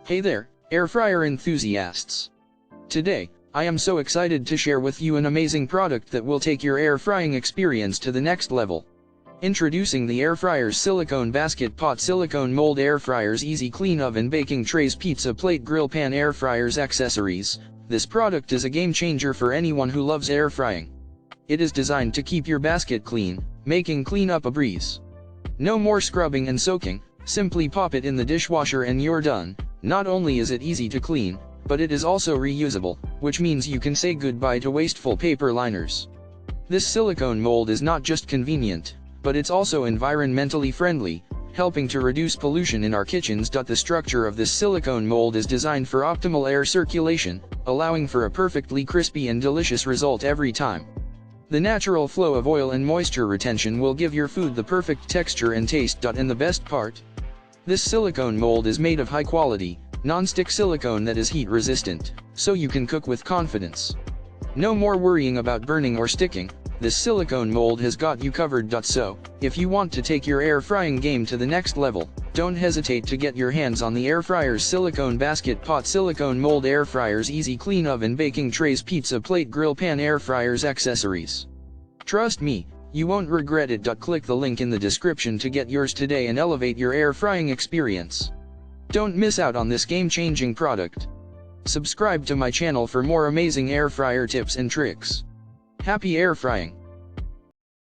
Hey there, air fryer enthusiasts! Today, I am so excited to share with you an amazing product that will take your air frying experience to the next level. Introducing the AirFryers Silicone Basket Pot Silicone Mold Air Fryers Easy Clean Oven Baking Trays Pizza Plate Grill Pan Air Fryers Accessories. This product is a game changer for anyone who loves air frying. It is designed to keep your basket clean, making cleanup a breeze. No more scrubbing and soaking, simply pop it in the dishwasher and you're done. Not only is it easy to clean, but it is also reusable, which means you can say goodbye to wasteful paper liners. This silicone mold is not just convenient, but it's also environmentally friendly, helping to reduce pollution in our kitchens. The structure of this silicone mold is designed for optimal air circulation, allowing for a perfectly crispy and delicious result every time. The natural flow of oil and moisture retention will give your food the perfect texture and taste. And the best part? This silicone mold is made of high-quality, non-stick silicone that is heat-resistant, so you can cook with confidence. No more worrying about burning or sticking. This silicone mold has got you covered. So, if you want to take your air frying game to the next level, don't hesitate to get your hands on the AirFryers Silicone Basket Pot Silicone Mold Air Fryers Easy Clean Oven Baking Trays Pizza Plate Grill Pan Air Fryers Accessories. Trust me, you won't regret it. Click the link in the description to get yours today and elevate your air frying experience. Don't miss out on this game-changing product. Subscribe to my channel for more amazing air fryer tips and tricks. Happy air frying!